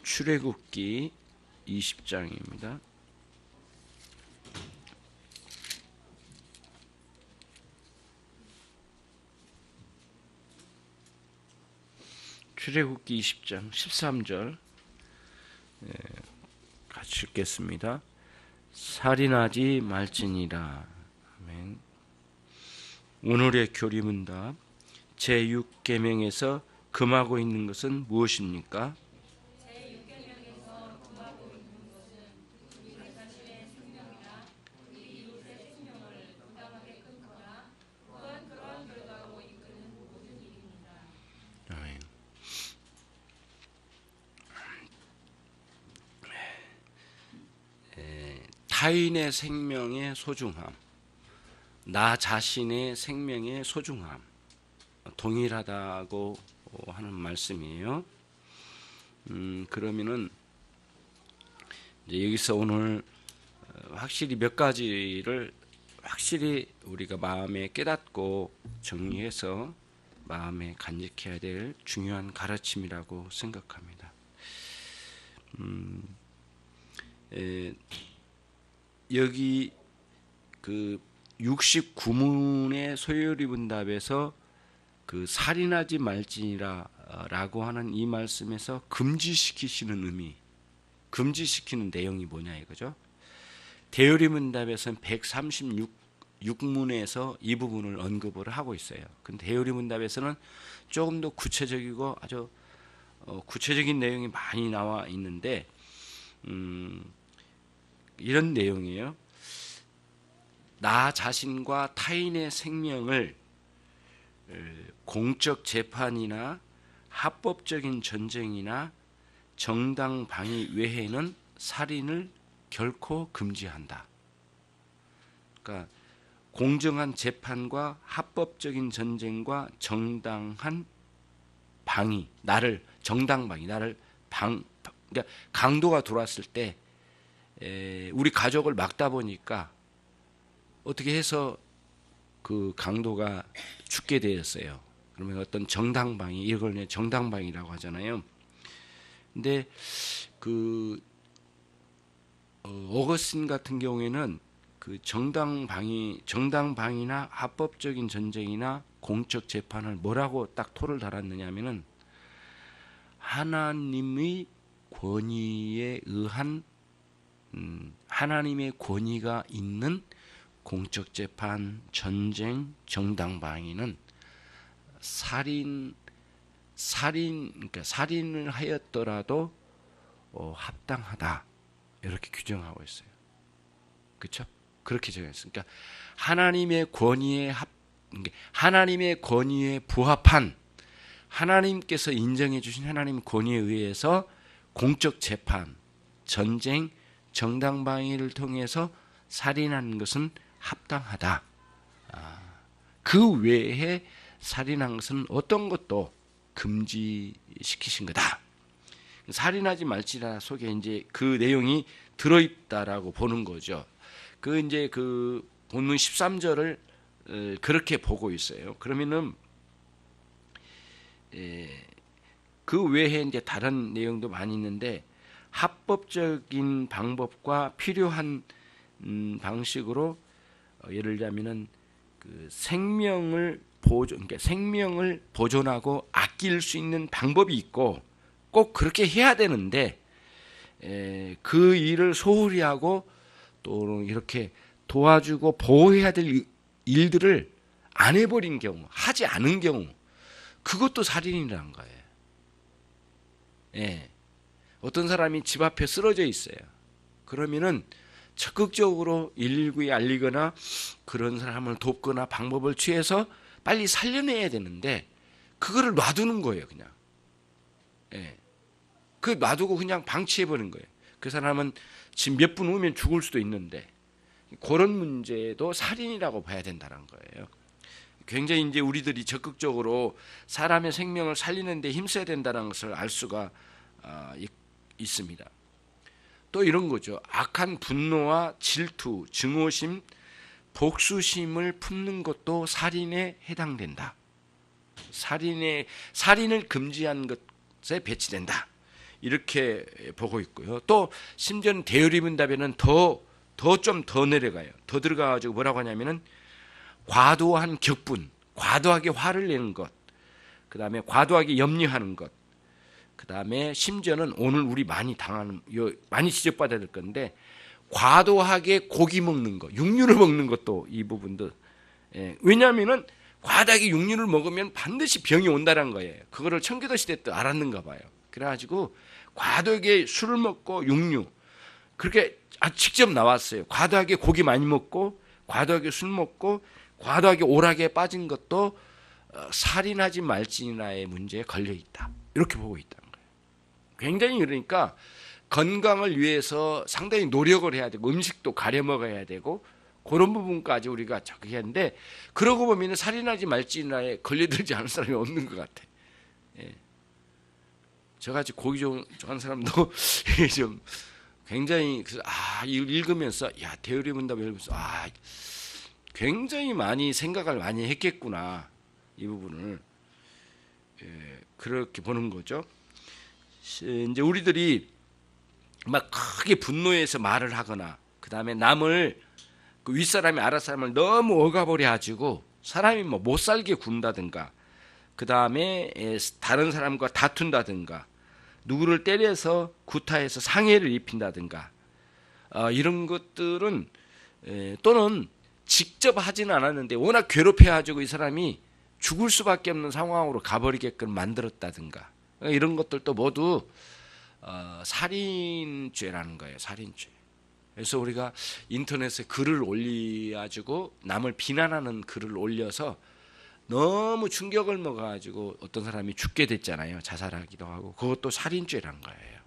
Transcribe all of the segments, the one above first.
출애굽기 20장입니다. 출애굽기 20장 13절 같이 읽겠습니다. 살인하지 말지니라. 아멘. 오늘의 교리문답. 제6계명에서 금하고 있는 것은 무엇입니까? 타인의 생명의 소중함, 나 자신의 생명의 소중함, 동일하다고 하는 말씀이에요. 그러면은 이제 여기서 오늘 확실히 몇 가지를 확실히 우리가 마음에 깨닫고 정리해서 마음에 간직해야 될 중요한 가르침이라고 생각합니다. 여기 그 69문의 소요리문답에서 그 살인하지 말지니라라고 하는 이 말씀에서 금지시키시는 의미, 금지시키는 내용이 뭐냐 이거죠. 대요리문답에서는 136문에서 이 부분을 언급을 하고 있어요. 근데 대요리문답에서는 조금 더 구체적이고 아주 구체적인 내용이 많이 나와 있는데 이런 내용이에요. 나 자신과 타인의 생명을 공적 재판이나 합법적인 전쟁이나 정당 방위 외에는 살인을 결코 금지한다. 그러니까 공정한 재판과 합법적인 전쟁과 정당한 방위, 나를 정당 방위, 나를 그러니까 강도가 들어왔을 때 우리 가족을 막다 보니까 어떻게 해서 그 강도가 죽게 되었어요. 그러면 어떤 정당방위, 이걸 정당방위라고 하잖아요. 근데 그 어거스틴 같은 경우에는 그 정당방위나 합법적인 전쟁이나 공적 재판을 뭐라고 딱 토를 달았느냐면은 하나님의 권위에 의한 하나님의 권위가 있는 공적 재판, 전쟁, 정당 방위는 그러니까 살인을 하였더라도 합당하다 이렇게 규정하고 있어요. 그렇죠? 그렇게 정했어요. 그러니까 하나님의 권위에 부합한 하나님께서 인정해 주신 하나님 권위에 의해서 공적 재판, 전쟁, 정당 방위를 통해서 살인하는 것은 합당하다. 그 외에 살인한 것은 어떤 것도 금지시키신 거다. 살인하지 말지라 속에 이제 그 내용이 들어있다라고 보는 거죠. 그 이제 그 본문 13절을 그렇게 보고 있어요. 그러면은 그 외에 이제 다른 내용도 많이 있는데 합법적인 방법과 필요한 방식으로 예를 들자면은 그 생명을 보존하고 아낄 수 있는 방법이 있고 꼭 그렇게 해야 되는데 그 일을 소홀히 하고 또 이렇게 도와주고 보호해야 될 일들을 안 해버린 경우, 하지 않은 경우, 그것도 살인이라는 거예요. 어떤 사람이 집 앞에 쓰러져 있어요. 그러면은 적극적으로 119에 알리거나 그런 사람을 돕거나 방법을 취해서 빨리 살려내야 되는데 그거를 놔두는 거예요, 그냥. 그 놔두고 그냥 방치해버린 거예요. 그 사람은 지금 몇 분 후면 죽을 수도 있는데 그런 문제도 살인이라고 봐야 된다는 거예요. 굉장히 이제 우리들이 적극적으로 사람의 생명을 살리는 데 힘써야 된다는 것을 알 수가 있습니다. 또 이런 거죠. 악한 분노와 질투, 증오심, 복수심을 품는 것도 살인에 해당된다. 살인을 금지한 것에 배치된다. 이렇게 보고 있고요. 또 심지어는 대여리문답에는 더 내려가요. 더 들어가가지고 뭐라고 하냐면은 과도한 격분, 과도하게 화를 내는 것, 그 다음에 과도하게 염려하는 것, 그 다음에 심지어는 오늘 우리 많이 많이 지적받아야 될 건데 과도하게 고기 먹는 것, 육류를 먹는 것도 이 부분도 왜냐하면은 과다하게 육류를 먹으면 반드시 병이 온다는 거예요. 그거를 청교도 시대 때 알았는가 봐요. 그래가지고 과도하게 술을 먹고 육류 그렇게 직접 나왔어요. 과도하게 고기 많이 먹고 과도하게 술 먹고 과도하게 오락에 빠진 것도 살인하지 말지니라의 문제에 걸려 있다. 이렇게 보고 있다는 거예요. 굉장히 그러니까 건강을 위해서 상당히 노력을 해야 되고 음식도 가려 먹어야 되고 그런 부분까지 우리가 저기 했는데 그러고 보면 살인하지 말지니라에 걸려들지 않은 사람이 없는 것 같아. 예. 저같이 고기 좋아하는 사람도 좀 굉장히 이걸 읽으면서 대여리문답을 읽으면서 굉장히 많이 생각을 많이 했겠구나 이 부분을 그렇게 보는 거죠. 이제 우리들이 막 크게 분노해서 말을 하거나 그 다음에 남을 그 윗사람이 아랫사람을 너무 억압을 해가지고 사람이 뭐 못 살게 군다든가 그 다음에 다른 사람과 다툰다든가 누구를 때려서 구타해서 상해를 입힌다든가 이런 것들은 또는 직접 하지는 않았는데 워낙 괴롭혀가지고 이 사람이 죽을 수밖에 없는 상황으로 가버리게끔 만들었다든가 이런 것들도 모두 살인죄라는 거예요. 살인죄. 그래서 우리가 인터넷에 글을 올려가지고 남을 비난하는 글을 올려서 너무 충격을 먹어가지고 어떤 사람이 죽게 됐잖아요. 자살하기도 하고 그것도 살인죄라는 거예요.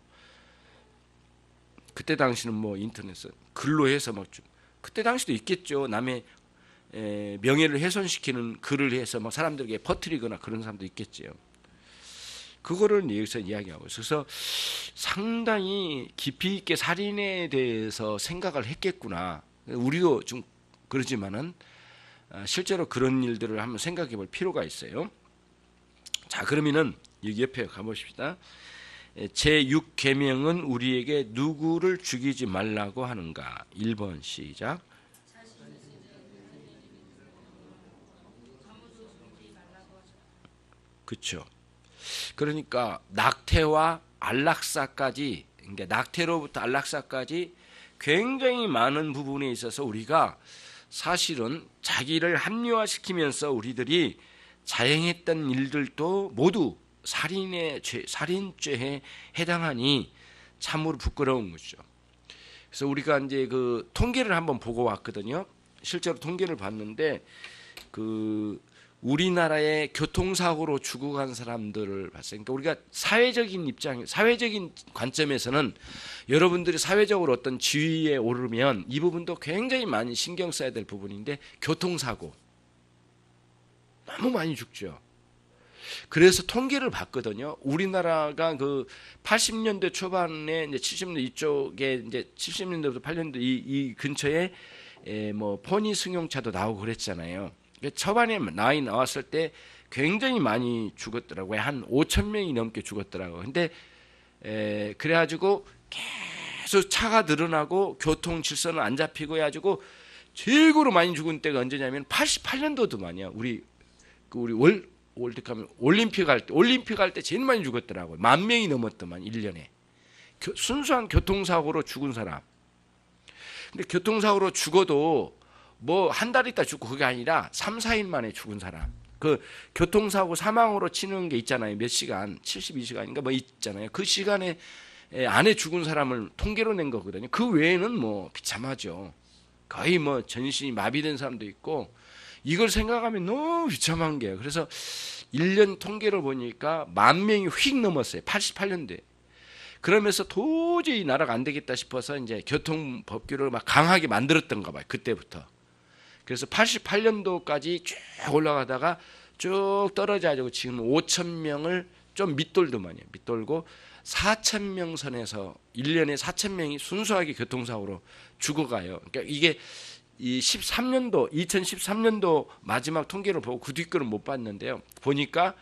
그때 당시는 뭐 인터넷은 글로 해서 막 그때 당시도 있겠죠. 남의 명예를 훼손시키는 글을 해서 막 사람들에게 퍼뜨리거나 그런 사람도 있겠죠. 그거를 여기서 이야기하고 있어요. 그래서 상당히 깊이 있게 살인에 대해서 생각을 했겠구나. 우리도 좀 그러지만은 실제로 그런 일들을 한번 생각해 볼 필요가 있어요. 자, 그러면은 여기 옆에 가보십시다. 제6계명은 우리에게 누구를 죽이지 말라고 하는가? 1번 시작. 그렇죠. 그러니까 낙태와 안락사까지, 그러니까 낙태로부터 안락사까지 굉장히 많은 부분에 있어서 우리가 사실은 자기를 합리화시키면서 우리들이 자행했던 일들도 모두 살인죄에 해당하니 참으로 부끄러운 거죠. 그래서 우리가 이제 그 통계를 한번 보고 왔거든요. 실제로 통계를 봤는데 우리나라의 교통사고로 죽어간 사람들을 봤어요. 그러니까 우리가 사회적인 관점에서는 여러분들이 사회적으로 어떤 지위에 오르면 이 부분도 굉장히 많이 신경 써야 될 부분인데 교통사고 너무 많이 죽죠. 그래서 통계를 봤거든요. 우리나라가 그 80년대 초반에 이제 70년대 이쪽에 이제 70년대부터 80년대 이 근처에 뭐 포니 승용차도 나오고 그랬잖아요. 초반에 나왔을 때 굉장히 많이 죽었더라고요. 한 5천 명이 넘게 죽었더라고요. 근데 그래가지고 계속 차가 늘어나고 교통 질서는 안 잡히고 해가지고 최고로 많이 죽은 때가 언제냐면 88년도더만요. 우리 월드컵 올림픽 할 때 제일 많이 죽었더라고요. 10,000명이 넘었더만 1년에. 순수한 교통사고로 죽은 사람. 근데 교통사고로 죽어도 뭐 한 달 있다 죽고 그게 아니라 3, 4일 만에 죽은 사람. 그 교통사고 사망으로 치는 게 있잖아요. 몇 시간, 72시간인가 뭐 있잖아요. 그 시간에 안에 죽은 사람을 통계로 낸 거거든요. 그 외에는 뭐 비참하죠. 거의 뭐 전신이 마비된 사람도 있고 이걸 생각하면 너무 비참한 게요. 그래서 1년 통계를 보니까 10,000명이 휙 넘었어요. 88년도에. 그러면서 도저히 나라가 안 되겠다 싶어서 이제 교통법규를 막 강하게 만들었던가 봐요. 그때부터. 그래서 88년도까지 쭉 올라가다가 쭉 떨어져가지고 지금 5,000명을 좀 밑돌더만요. 밑돌고 4,000명 선에서 1년에 4,000명이 순수하게 교통사고로 죽어가요. 그러니까 이게 이 2013년도 마지막 통계를 보고 그 뒷거는 못 봤는데요. 보니까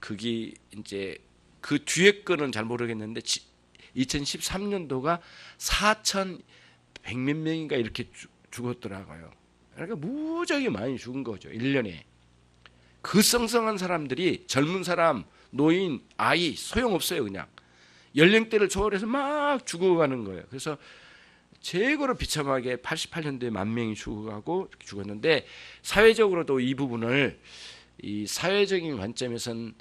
그게 이제 그 뒤에 거는 잘 모르겠는데 2013년도가 4,100몇 명인가 이렇게 죽었더라고요. 그러니까 무지하게 많이 죽은 거죠. 1년에. 그 썽썽한 사람들이 젊은 사람, 노인, 아이 소용없어요. 그냥 연령대를 초월해서 막 죽어가는 거예요. 그래서 최고로 비참하게 88년도에 10,000명이 죽었는데 사회적으로도 이 부분을 이 사회적인 관점에서는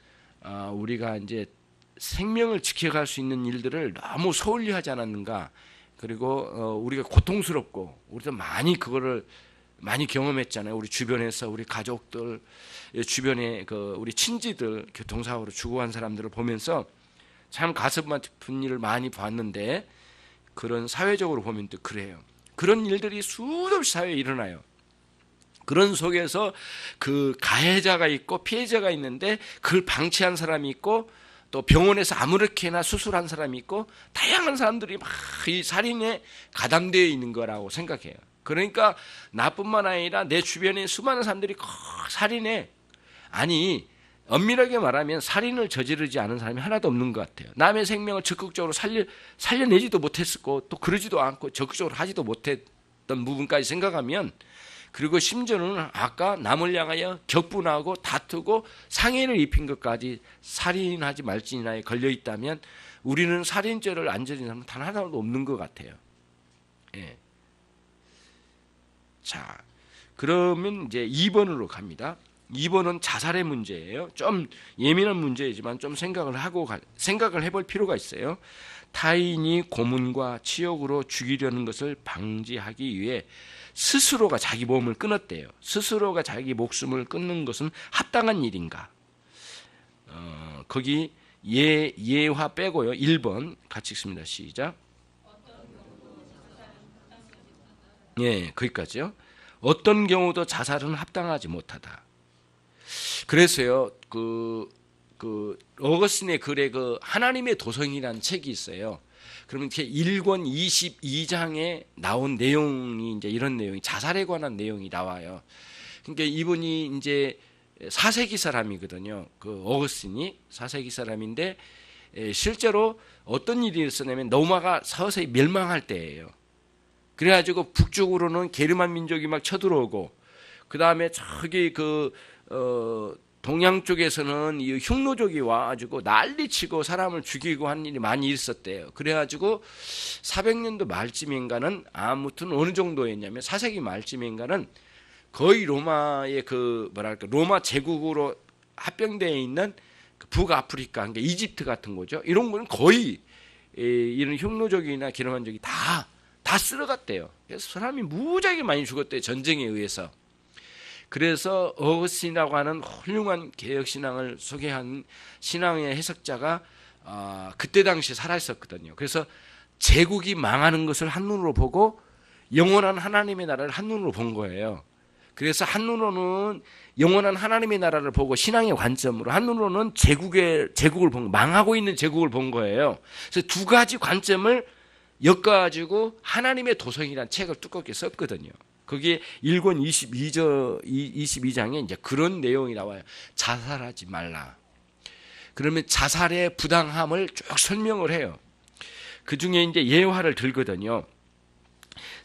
우리가 이제 생명을 지켜갈 수 있는 일들을 너무 소홀히하지 않았는가. 그리고 우리가 고통스럽고 우리도 많이 그거를 많이 경험했잖아요. 우리 주변에서 우리 가족들 주변에 우리 친지들 교통사고로 죽어간 사람들을 보면서 참 가슴 아픈 일을 많이 봤는데 그런 사회적으로 보면 또 그래요. 그런 일들이 수도 없이 사회에 일어나요. 그런 속에서 그 가해자가 있고 피해자가 있는데 그걸 방치한 사람이 있고 또 병원에서 아무렇게나 수술한 사람이 있고 다양한 사람들이 막 이 살인에 가담되어 있는 거라고 생각해요. 그러니까 나뿐만 아니라 내 주변에 수많은 사람들이 살인에 엄밀하게 말하면 살인을 저지르지 않은 사람이 하나도 없는 것 같아요. 남의 생명을 적극적으로 살려내지도 못했고 또 그러지도 않고 적극적으로 하지도 못했던 부분까지 생각하면 그리고 심지어는 아까 남을 향하여 격분하고 다투고 상해를 입힌 것까지 살인하지 말지나에 걸려 있다면 우리는 살인죄를 안 저지른 사람은 단 하나도 없는 것 같아요. 예. 자, 그러면 이제 2번으로 갑니다. 2번은 자살의 문제예요. 좀 예민한 문제이지만 좀 생각을 해볼 필요가 있어요. 타인이 고문과 치욕으로 죽이려는 것을 방지하기 위해 스스로가 자기 몸을 끊었대요. 스스로가 자기 목숨을 끊는 것은 합당한 일인가? 거기 예화 빼고요. 1번 같이 읽습니다. 시작. 예, 거기까지요. 어떤 경우도 자살은 합당하지 못하다. 그래서요, 어거스틴의 글에 하나님의 도성이라는 책이 있어요. 그러면 1권 22장에 나온 내용이 이제 이런 내용이 자살에 관한 내용이 나와요. 그러니까 이분이 이제 4세기 사람이거든요. 어거스틴이 4세기 사람인데 실제로 어떤 일이 있었냐면 로마가 서서히 멸망할 때예요. 그래가지고 북쪽으로는 게르만 민족이 막 쳐들어오고 그 다음에 저기 동양 쪽에서는 이 흉노족이 와가지고 난리치고 사람을 죽이고 한 일이 많이 있었대요. 그래가지고 400년도 말쯤인가는 아무튼 어느 정도였냐면 4세기 말쯤인가는 거의 로마의 로마 제국으로 합병되어 있는 북아프리카, 그러니까 이집트 같은 거죠. 이런 거는 거의 이런 흉노족이나 게르만족이 다 쓸어갔대요. 그래서 사람이 무지하게 많이 죽었대요. 전쟁에 의해서. 그래서 어거스틴이라고 하는 훌륭한 개혁신앙을 소개한 신앙의 해석자가 그때 당시에 살아있었거든요. 그래서 제국이 망하는 것을 한눈으로 보고 영원한 하나님의 나라를 한눈으로 본 거예요. 그래서 한눈으로는 영원한 하나님의 나라를 보고 신앙의 관점으로 한눈으로는 제국을 본 망하고 있는 제국을 본 거예요. 그래서 두 가지 관점을 엮어가지고 하나님의 도성이라는 책을 두껍게 썼거든요. 거기에 1권 22장에 이제 그런 내용이 나와요. 자살하지 말라. 그러면 자살의 부당함을 쭉 설명을 해요. 그 중에 이제 예화를 들거든요.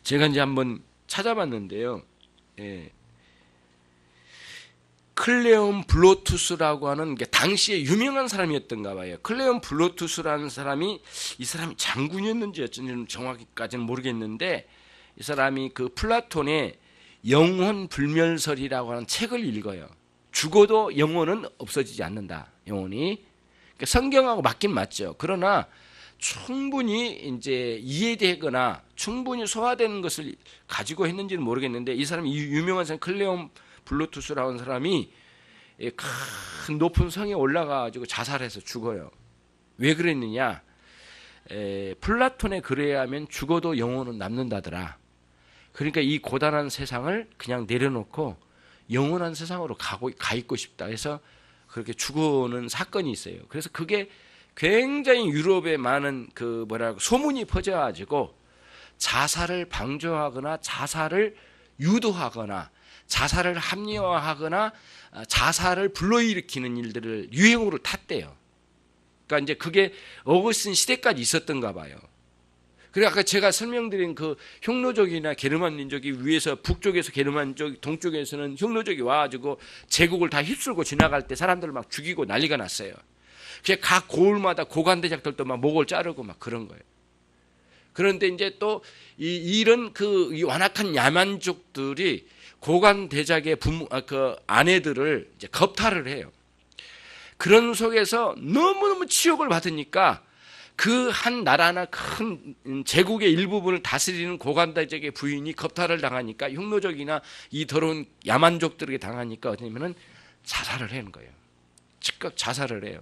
제가 이제 한번 찾아봤는데요. 예. 클레온 블로투스라고 하는 게 당시에 유명한 사람이었던가 봐요. 클레온 블로투스라는 사람이 이 사람이 장군이었는지 어쩐지 정확히까지는 모르겠는데 이 사람이 플라톤의 영혼 불멸설이라고 하는 책을 읽어요. 죽어도 영혼은 없어지지 않는다. 영혼이. 그러니까 성경하고 맞긴 맞죠. 그러나 충분히 이제 이해되거나 충분히 소화되는 것을 가지고 했는지는 모르겠는데 이 사람이 유명한 사람 클레온 블로투스라는 사람이 큰 높은 성에 올라가가지고 자살해서 죽어요. 왜 그랬느냐? 플라톤의 글에 의하면 죽어도 영혼은 남는다더라. 그러니까 이 고단한 세상을 그냥 내려놓고 영원한 세상으로 가 있고 싶다 해서 그렇게 죽어오는 사건이 있어요. 그래서 그게 굉장히 유럽에 많은 소문이 퍼져가지고 자살을 방조하거나 자살을 유도하거나 자살을 합리화하거나 자살을 불러일으키는 일들을 유행으로 탔대요. 그러니까 이제 그게 어거스틴 시대까지 있었던가 봐요. 그리고 아까 제가 설명드린 그 흉노족이나 게르만 민족이 위에서 북쪽에서 게르만족, 동쪽에서는 흉노족이 와가지고 제국을 다 휩쓸고 지나갈 때 사람들을 막 죽이고 난리가 났어요. 그래서 각 고을마다 고관대작들도 막 목을 자르고 막 그런 거예요. 그런데 이제 또 이런 이 완악한 야만족들이 고관대작의 그 아내들을 이제 겁탈을 해요. 그런 속에서 너무너무 치욕을 받으니까 그 한 나라나 큰 제국의 일부분을 다스리는 고관대적의 부인이 겁탈을 당하니까 흉노족이나 이 더러운 야만족들에게 당하니까 어쩌냐면은 자살을 하는 거예요. 즉각 자살을 해요.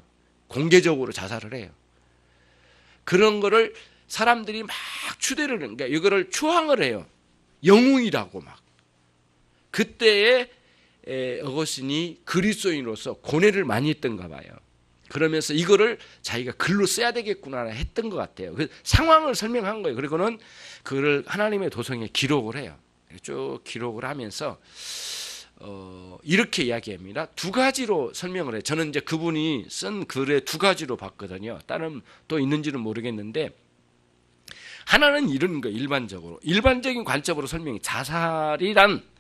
공개적으로 자살을 해요. 그런 거를 사람들이 막 추대를 하는 거예요. 이거를 추앙을 해요. 영웅이라고 막. 그때에 어거스틴이 그리스도인으로서 고뇌를 많이 했던가 봐요. 그러면서 이거를 자기가 글로 써야 되겠구나 했던 것 같아요. 그 상황을 설명한 거예요. 그리고는 그걸 하나님의 도성에 기록을 해요. 쭉 기록을 하면서 이렇게 이야기합니다. 두 가지로 설명을 해요. 저는 이제 그분이 쓴 글에 두 가지로 봤거든요. 다른 또 있는지는 모르겠는데 하나는 이런 거예요. 일반적인 관점으로 설명해. 자살이란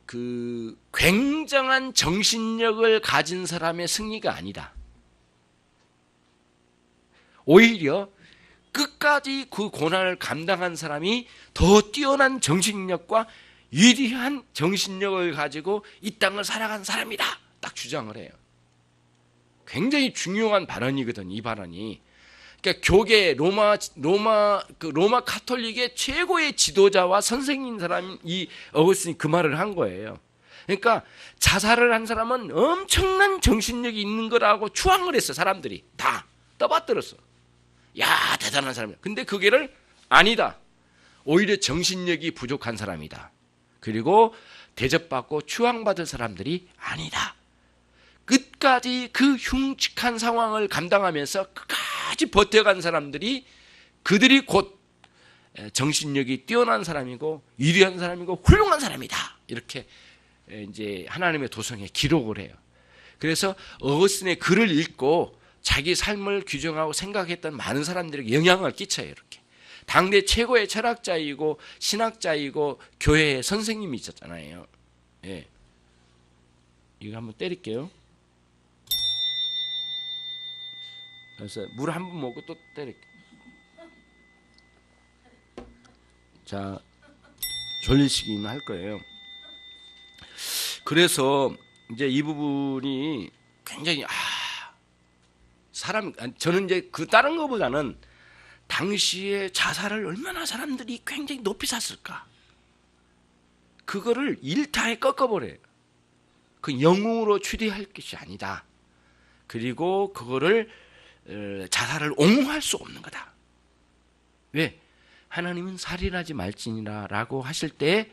그 굉장한 정신력을 가진 사람의 승리가 아니다. 오히려 끝까지 그 고난을 감당한 사람이 더 뛰어난 정신력과 위대한 정신력을 가지고 이 땅을 살아간 사람이다. 딱 주장을 해요. 굉장히 중요한 발언이거든, 이 발언이. 그러니까 교계 로마 카톨릭의 최고의 지도자와 선생인 사람이 이 어거스틴이 그 말을 한 거예요. 그러니까 자살을 한 사람은 엄청난 정신력이 있는 거라고 추앙을 했어. 사람들이 다 떠받들었어. 야, 대단한 사람이야. 근데 그게를 아니다. 오히려 정신력이 부족한 사람이다. 그리고 대접받고 추앙받을 사람들이 아니다. 끝까지 그 흉측한 상황을 감당하면서 끝까지 버텨간 사람들이 그들이 곧 정신력이 뛰어난 사람이고 위대한 사람이고 훌륭한 사람이다. 이렇게 이제 하나님의 도성에 기록을 해요. 그래서 어거스틴의 글을 읽고 자기 삶을 규정하고 생각했던 많은 사람들에게 영향을 끼쳐요. 이렇게 당대 최고의 철학자이고 신학자이고 교회의 선생님이 있었잖아요. 예. 이거 한번 때릴게요. 그래서 물 한 번 먹고 또 때릴게요. 자, 졸리시긴 할 거예요. 그래서 이제 이 부분이 굉장히 저는 이제 그 다른 것보다는 당시에 자살을 얼마나 사람들이 굉장히 높이 샀을까. 그거를 일타에 꺾어버려요. 그 영웅으로 추대할 것이 아니다. 그리고 그거를 자살을 옹호할 수 없는 거다. 왜? 하나님은 살인하지 말지니라 라고 하실 때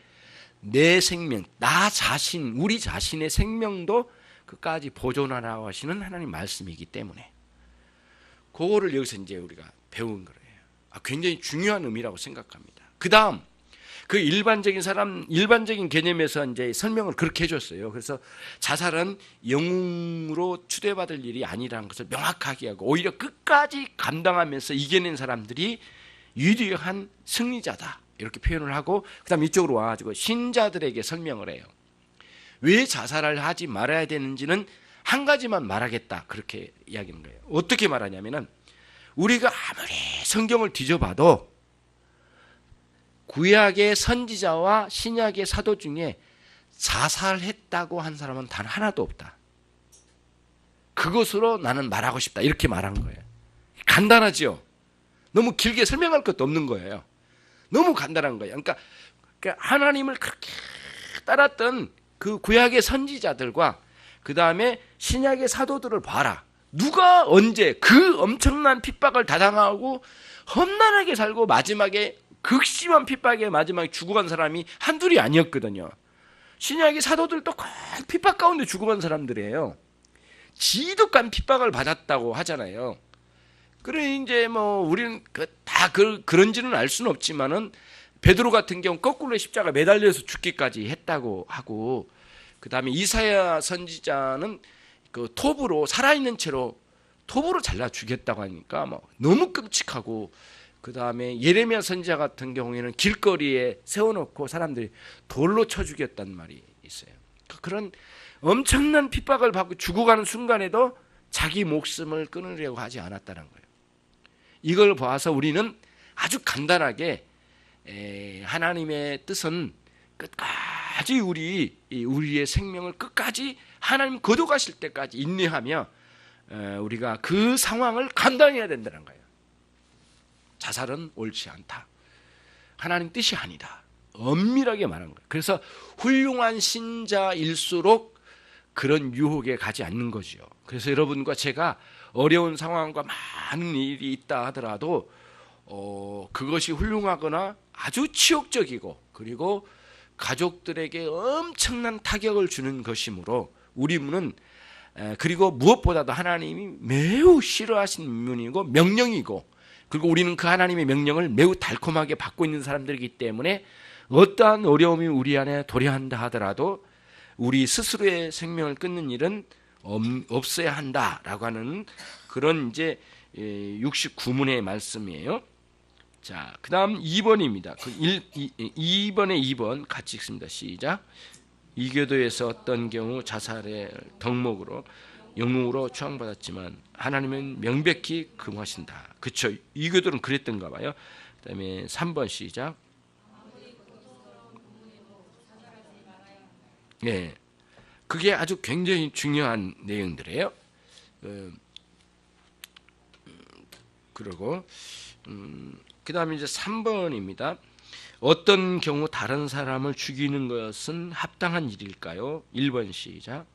내 생명, 나 자신, 우리 자신의 생명도 끝까지 보존하라고 하시는 하나님 말씀이기 때문에 그거를 여기서 이제 우리가 배운 거예요. 굉장히 중요한 의미라고 생각합니다. 그 다음 그 일반적인 개념에서 이제 설명을 그렇게 해줬어요. 그래서 자살은 영웅으로 추대받을 일이 아니라는 것을 명확하게 하고 오히려 끝까지 감당하면서 이겨낸 사람들이 위대한 승리자다. 이렇게 표현을 하고 그다음 이쪽으로 와가지고 신자들에게 설명을 해요. 왜 자살을 하지 말아야 되는지는 한 가지만 말하겠다. 그렇게 이야기하는 거예요. 어떻게 말하냐면은 우리가 아무리 성경을 뒤져봐도 구약의 선지자와 신약의 사도 중에 자살했다고 한 사람은 단 하나도 없다. 그것으로 나는 말하고 싶다. 이렇게 말한 거예요. 간단하죠? 너무 길게 설명할 것도 없는 거예요. 너무 간단한 거예요. 그러니까 하나님을 그렇게 따랐던 그 구약의 선지자들과 그 다음에 신약의 사도들을 봐라. 누가 언제 그 엄청난 핍박을 다 당하고 험난하게 살고 마지막에 극심한 핍박에 마지막에 죽어간 사람이 한둘이 아니었거든요. 신약의 사도들도 꼭 핍박 가운데 죽어간 사람들이에요. 지독한 핍박을 받았다고 하잖아요. 그래 이제 뭐 우리는 다 그런지는 알 수는 없지만은 베드로 같은 경우 거꾸로 십자가 매달려서 죽기까지 했다고 하고 그 다음에 이사야 선지자는 그 톱으로 살아있는 채로 톱으로 잘라 죽였다고 하니까 뭐 너무 끔찍하고, 그 다음에 예레미야 선지자 같은 경우에는 길거리에 세워놓고 사람들이 돌로 쳐 죽였단 말이 있어요. 그런 엄청난 핍박을 받고 죽어가는 순간에도 자기 목숨을 끊으려고 하지 않았다는 거예요. 이걸 봐서 우리는 아주 간단하게 하나님의 뜻은 끝까지 우리의 생명을 끝까지 하나님 거둬가실 때까지 인내하며 우리가 그 상황을 감당해야 된다는 거예요. 자살은 옳지 않다. 하나님 뜻이 아니다. 엄밀하게 말한 거예요. 그래서 훌륭한 신자일수록 그런 유혹에 가지 않는 거죠. 그래서 여러분과 제가 어려운 상황과 많은 일이 있다 하더라도 그것이 훌륭하거나 아주 치욕적이고 그리고 가족들에게 엄청난 타격을 주는 것이므로 우리는 그리고 무엇보다도 하나님이 매우 싫어하시는 문이고 명령이고, 그리고 우리는 그 하나님의 명령을 매우 달콤하게 받고 있는 사람들이기 때문에 어떠한 어려움이 우리 안에 도래한다 하더라도 우리 스스로의 생명을 끊는 일은 없어야 한다라고 하는 그런 이제 69문의 말씀이에요. 자, 그다음 2번입니다. 2번에 2번 같이 읽습니다. 시작. 이교도에서 어떤 경우 자살의 덕목으로 영웅으로 추앙받았지만 하나님은 명백히 금하신다. 그렇죠. 이교도는 그랬던가 봐요. 그다음에 3번 시작. 네, 그게 아주 굉장히 중요한 내용들이에요. 그리고 그다음에 이제 3번입니다. 어떤 경우 다른 사람을 죽이는 것은 합당한 일일까요? 1번 시작.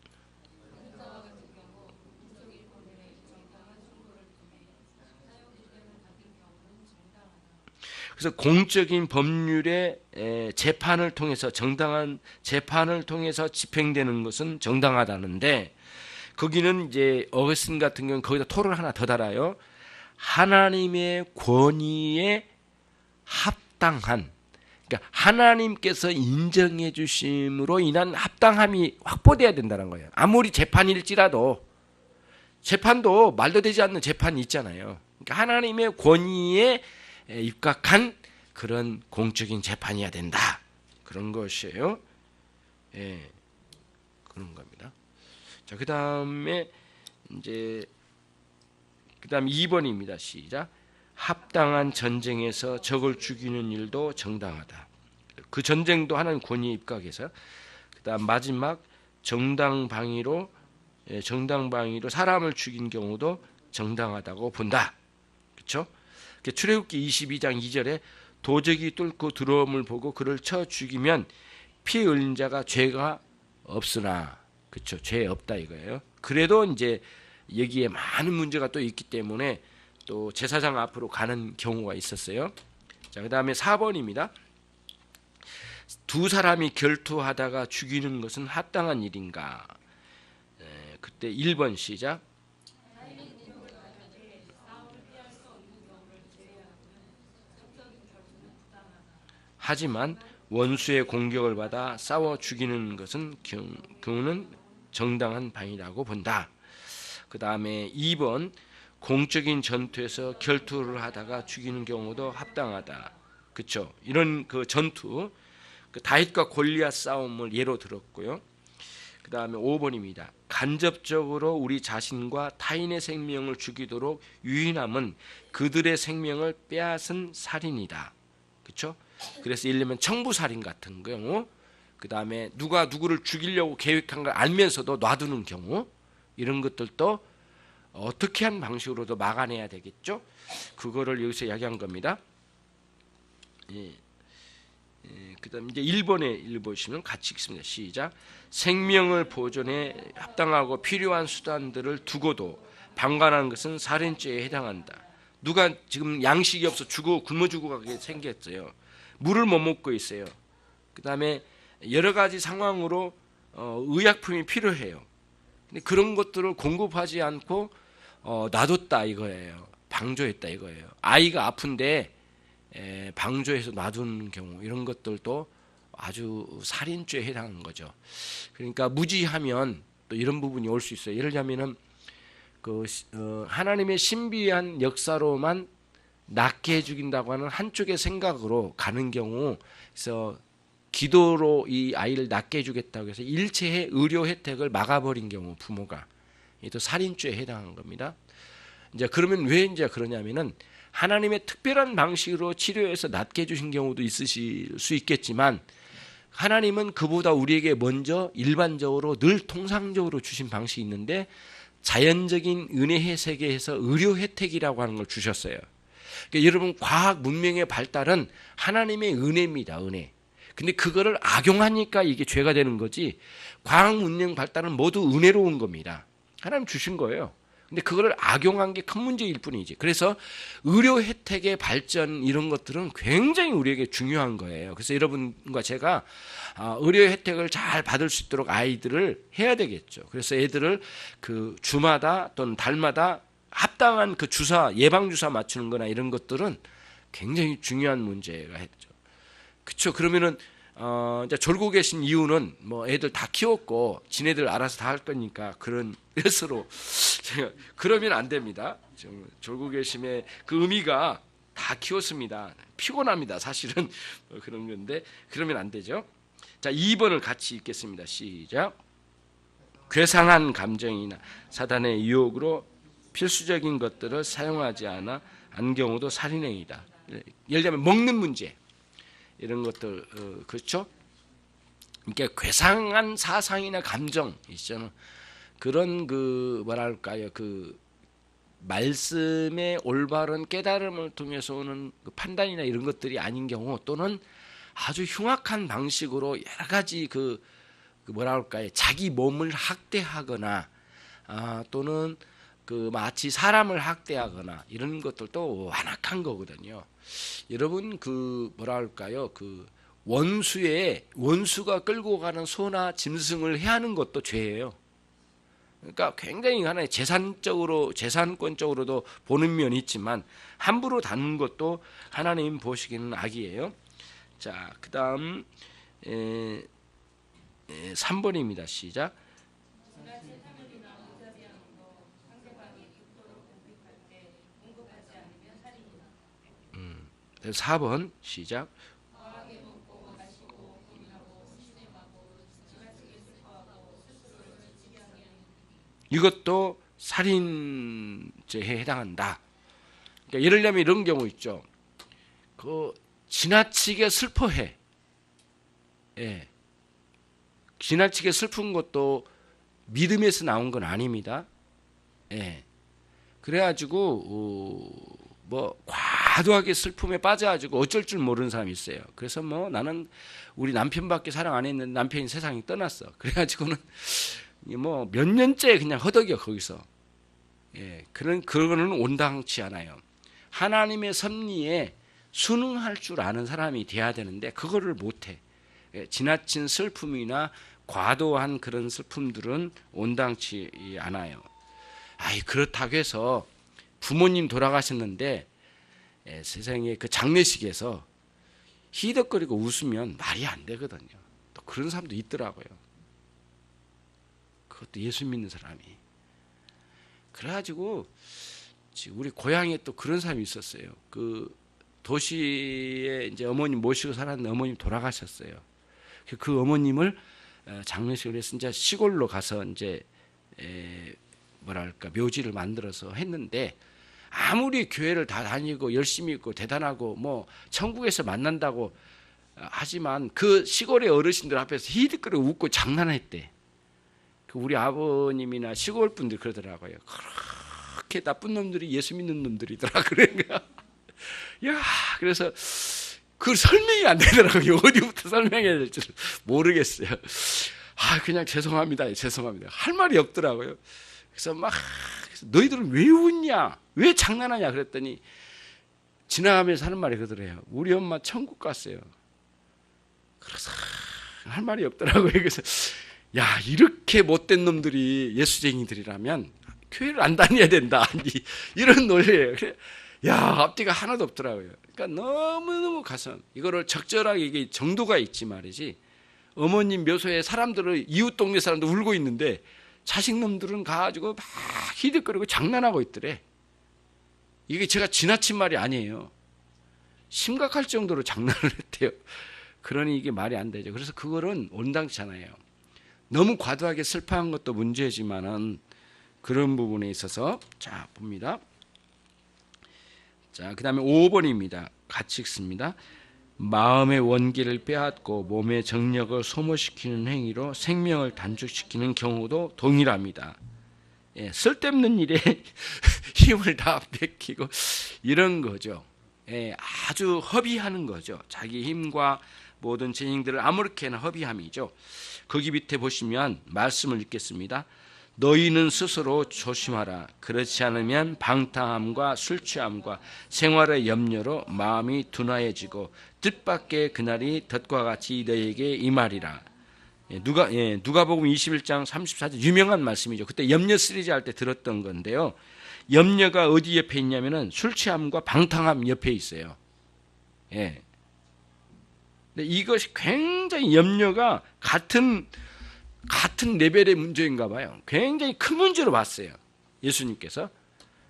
그래서 공적인 법률의 재판을 통해서 정당한 재판을 통해서 집행되는 것은 정당하다는데, 거기는 이제 어거스틴 같은 경우는 거기다 토를 하나 더 달아요. 하나님의 권위에 합당한, 그러니까 하나님께서 인정해 주심으로 인한 합당함이 확보돼야 된다는 거예요. 아무리 재판일지라도, 재판도 말도 되지 않는 재판이 있잖아요. 그러니까 하나님의 권위에 입각한 그런 공적인 재판이어야 된다. 그런 것이에요. 예, 그런 겁니다. 자, 그 다음에 이제 그다음 2번입니다. 시작. 합당한 전쟁에서 적을 죽이는 일도 정당하다. 그 전쟁도 하나님 권위에 입각해서. 그다음 마지막 정당방위로 사람을 죽인 경우도 정당하다고 본다. 그렇죠? 출애굽기 22장 2절에 도적이 뚫고 들어옴을 보고 그를 쳐 죽이면 피 흘린 자가 죄가 없으나, 그렇죠? 죄 없다 이거예요. 그래도 이제 여기에 많은 문제가 또 있기 때문에 또 제사장 앞으로 가는 경우가 있었어요. 자, 그다음에 4번입니다. 두 사람이 결투하다가 죽이는 것은 합당한 일인가? 그때 1번 시작. 하지만 원수의 공격을 받아 싸워 죽이는 것은 경우는 정당한 방이라고 본다. 그 다음에 2번 공적인 전투에서 결투를 하다가 죽이는 경우도 합당하다. 그렇죠? 이런 그 전투, 그 다윗과 골리앗 싸움을 예로 들었고요. 그 다음에 5번입니다. 간접적으로 우리 자신과 타인의 생명을 죽이도록 유인함은 그들의 생명을 빼앗은 살인이다. 그렇죠? 그래서 예를 들면 청부살인 같은 경우, 그 다음에 누가 누구를 죽이려고 계획한 걸 알면서도 놔두는 경우, 이런 것들도 어떻게 한 방식으로도 막아내야 되겠죠. 그거를 여기서 이야기한 겁니다. 그다음 이제 1번에 읽어보시면 같이 읽습니다. 시작. 생명을 보존해 합당하고 필요한 수단들을 두고도 방관한 것은 살인죄에 해당한다. 누가 지금 양식이 없어 굶어 죽어가게 생겼어요. 물을 못 먹고 있어요. 그다음에 여러 가지 상황으로 의약품이 필요해요. 근데 그런 것들을 공급하지 않고 놔뒀다 이거예요. 방조했다 이거예요. 아이가 아픈데 방조해서 놔둔 경우, 이런 것들도 아주 살인죄에 해당하는 거죠. 그러니까 무지하면 또 이런 부분이 올 수 있어요. 예를 들자면은 하나님의 신비한 역사로만 낫게 해주긴다고 하는 한쪽의 생각으로 가는 경우, 그래서 기도로 이 아이를 낫게 해주겠다고 해서 일체의 의료 혜택을 막아버린 경우, 부모가 이또 살인죄에 해당한 겁니다. 이제 그러면 왜 이제 그러냐면은 하나님의 특별한 방식으로 치료해서 낫게 해주신 경우도 있으실 수 있겠지만, 하나님은 그보다 우리에게 먼저 일반적으로 늘 통상적으로 주신 방식이 있는데, 자연적인 은혜의 세계에서 의료 혜택이라고 하는 걸 주셨어요. 그러니까 여러분, 과학 문명의 발달은 하나님의 은혜입니다. 은혜. 근데 그거를 악용하니까 이게 죄가 되는 거지, 과학 문명 발달은 모두 은혜로운 겁니다. 하나님 주신 거예요. 근데 그거를 악용한 게 큰 문제일 뿐이지. 그래서 의료 혜택의 발전, 이런 것들은 굉장히 우리에게 중요한 거예요. 그래서 여러분과 제가 의료 혜택을 잘 받을 수 있도록 아이들을 해야 되겠죠. 그래서 애들을 그 주마다 또는 달마다 합당한 그 주사, 예방주사 맞추는 거나 이런 것들은 굉장히 중요한 문제가 했죠. 그렇죠. 그러면은 이제 졸고 계신 이유는 뭐 애들 다 키웠고 지네들 알아서 다 할 거니까 그런 뜻으로 제가 그러면 안 됩니다. 졸고 계심의 그 의미가 다 키웠습니다. 피곤합니다. 사실은 그런 건데 그러면 안 되죠. 자, 2번을 같이 읽겠습니다. 시작. 괴상한 감정이나 사단의 유혹으로 필수적인 것들을 사용하지 않은 경우도 살인행위다. 예를 들면 먹는 문제, 이런 것들, 그렇죠? 그러니까 괴상한 사상이나 감정 있잖아. 그런 뭐랄까요, 말씀의 올바른 깨달음을 통해서 오는 그 판단이나 이런 것들이 아닌 경우, 또는 아주 흉악한 방식으로 여러 가지 뭐랄까요, 자기 몸을 학대하거나 또는 마치 사람을 학대하거나 이런 것들도 완악한 거거든요. 여러분, 뭐랄까요, 원수가 끌고 가는 소나 짐승을 해하는 것도 죄예요. 그러니까 굉장히 하나의 재산권적으로도 보는 면이 있지만, 함부로 다루는 것도 하나님 보시기에는 악이에요. 자, 그다음 3번입니다. 시작. 4번 시작. 이것도 살인죄에 해당한다. 그러니까 예를 들면 이런 경우 있죠. 지나치게 슬퍼해. 예. 지나치게 슬픈 것도 믿음에서 나온 건 아닙니다. 예. 그래가지고 과도하게 슬픔에 빠져가지고 어쩔 줄 모르는 사람이 있어요. 그래서 나는 우리 남편밖에 사랑 안 했는데 남편이 세상에 떠났어. 그래가지고는 몇 년째 그냥 허덕여 거기서. 예, 그거는 온당치 않아요. 하나님의 섭리에 순응할 줄 아는 사람이 돼야 되는데 그거를 못해. 예, 지나친 슬픔이나 과도한 그런 슬픔들은 온당치 않아요. 그렇다고 해서 부모님 돌아가셨는데 세상에 그 장례식에서 히덕거리고 웃으면 말이 안 되거든요. 또 그런 사람도 있더라고요. 그것도 예수 믿는 사람이. 그래가지고 우리 고향에 또 그런 사람이 있었어요. 도시에 이제 어머님 모시고 살았는데 어머님 돌아가셨어요. 그 어머님을 장례식을 해서 이제 시골로 가서 이제 뭐랄까 묘지를 만들어서 했는데, 아무리 교회를 다 다니고 열심히 있고 대단하고 천국에서 만난다고 하지만 그 시골의 어르신들 앞에서 히득거리고 웃고 장난했대. 우리 아버님이나 시골 분들 그러더라고요. 그렇게 나쁜 놈들이 예수 믿는 놈들이더라. 그러니까 야, 그래서 그 설명이 안 되더라고요. 어디부터 설명해야 될지 모르겠어요. 그냥 죄송합니다. 할 말이 없더라고요. 그래서 너희들은 왜 웃냐? 왜 장난하냐? 그랬더니 지나가면서 하는 말이 그러더래요. 우리 엄마 천국 갔어요. 그래서 할 말이 없더라고요. 그래서 이렇게 못된 놈들이 예수쟁이들이라면 교회를 안 다녀야 된다. 이런 논리예요. 앞뒤가 하나도 없더라고요. 그러니까 너무너무 가슴, 이거를 적절하게 이게 정도가 있지 말이지. 어머님 묘소에 사람들을, 이웃 동네 사람도 울고 있는데 자식놈들은 가지고 막 히득거리고 장난하고 있더래. 이게 제가 지나친 말이 아니에요. 심각할 정도로 장난을 했대요. 그러니 이게 말이 안 되죠. 그래서 그거는 온당치 않아요. 너무 과도하게 슬퍼한 것도 문제지만은 그런 부분에 있어서 자 봅니다. 자, 그다음에 5번입니다. 같이 읽습니다. 마음의 원기를 빼앗고 몸의 정력을 소모시키는 행위로 생명을 단축시키는 경우도 동일합니다. 예, 쓸데없는 일에 힘을 다 뺏기고 이런 거죠. 예, 아주 허비하는 거죠. 자기 힘과 모든 재능들을 아무렇게나 허비함이죠. 거기 밑에 보시면 말씀을 읽겠습니다. 너희는 스스로 조심하라. 그렇지 않으면 방탕함과 술 취함과 생활의 염려로 마음이 둔화해지고 뜻밖의 그날이 덫과 같이 너희에게 임하리라. 누가복음 21장 34절 유명한 말씀이죠. 그때 염려 시리즈 할 때 들었던 건데요. 염려가 어디 옆에 있냐면은 술 취함과 방탕함 옆에 있어요. 예. 근데 이것이 굉장히 염려가 같은 레벨의 문제인가 봐요. 굉장히 큰 문제로 봤어요. 예수님께서.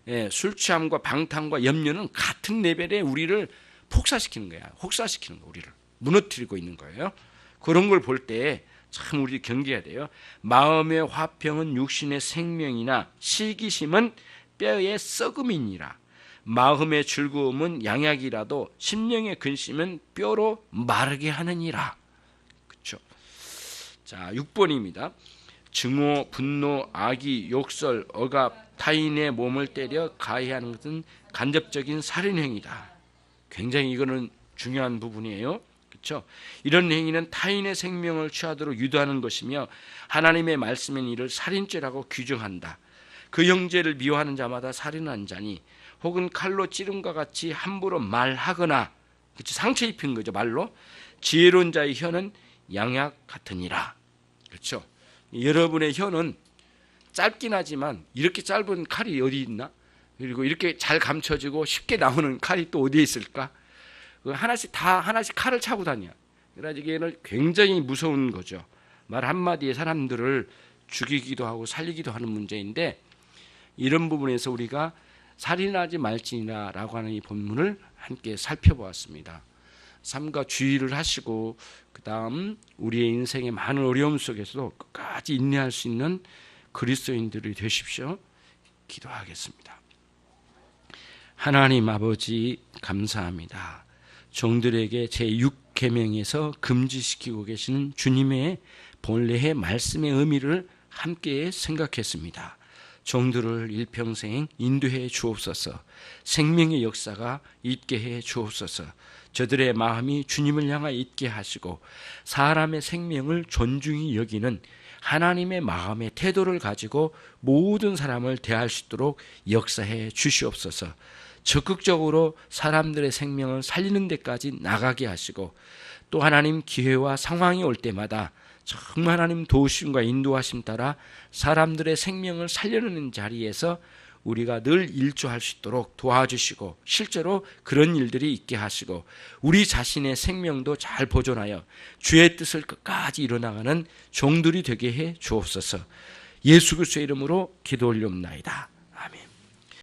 예, 술 취함과 방탕과 염려는 같은 레벨에 우리를 폭사시키는 거야. 혹사시키는 거, 우리를 무너뜨리고 있는 거예요. 그런 걸 볼 때 참 우리 경계해야 돼요. 마음의 화평은 육신의 생명이나 시기심은 뼈의 썩음이니라. 마음의 즐거움은 양약이라도 심령의 근심은 뼈로 마르게 하느니라. 그렇죠. 자, 6번입니다. 증오, 분노, 악의, 욕설, 억압, 타인의 몸을 때려 가해하는 것은 간접적인 살인행위다. 굉장히 이거는 중요한 부분이에요. 그렇죠? 이런 행위는 타인의 생명을 취하도록 유도하는 것이며 하나님의 말씀인 이를 살인죄라고 규정한다. 그 형제를 미워하는 자마다 살인한 자니 혹은 칼로 찌름과 같이 함부로 말하거나 그렇죠? 상처 입힌 거죠. 말로. 지혜로운 자의 혀는 양약 같으니라. 그렇죠? 여러분의 혀는 짧긴 하지만 이렇게 짧은 칼이 어디 있나? 그리고 이렇게 잘 감춰지고 쉽게 나오는 칼이 또 어디에 있을까? 하나씩 칼을 차고 다녀. 그래서 이게 굉장히 무서운 거죠. 말 한마디에 사람들을 죽이기도 하고 살리기도 하는 문제인데 이런 부분에서 우리가 살인하지 말지니라라고 하는 이 본문을 함께 살펴보았습니다. 삼가 주의를 하시고 그 다음 우리의 인생의 많은 어려움 속에서도 끝까지 인내할 수 있는 그리스도인들이 되십시오. 기도하겠습니다. 하나님 아버지 감사합니다. 종들에게 제6계명에서 금지시키고 계시는 주님의 본래의 말씀의 의미를 함께 생각했습니다. 종들을 일평생 인도해 주옵소서. 생명의 역사가 있게 해 주옵소서. 저들의 마음이 주님을 향하여 있게 하시고 사람의 생명을 존중히 여기는 하나님의 마음의 태도를 가지고 모든 사람을 대할 수 있도록 역사해 주시옵소서. 적극적으로 사람들의 생명을 살리는 데까지 나가게 하시고 또 하나님 기회와 상황이 올 때마다 정말 하나님 도우심과 인도하심 따라 사람들의 생명을 살려내는 자리에서 우리가 늘 일조할 수 있도록 도와주시고 실제로 그런 일들이 있게 하시고 우리 자신의 생명도 잘 보존하여 주의 뜻을 끝까지 이뤄나가는 종들이 되게 해 주옵소서. 예수 그리스도의 이름으로 기도 올리옵나이다.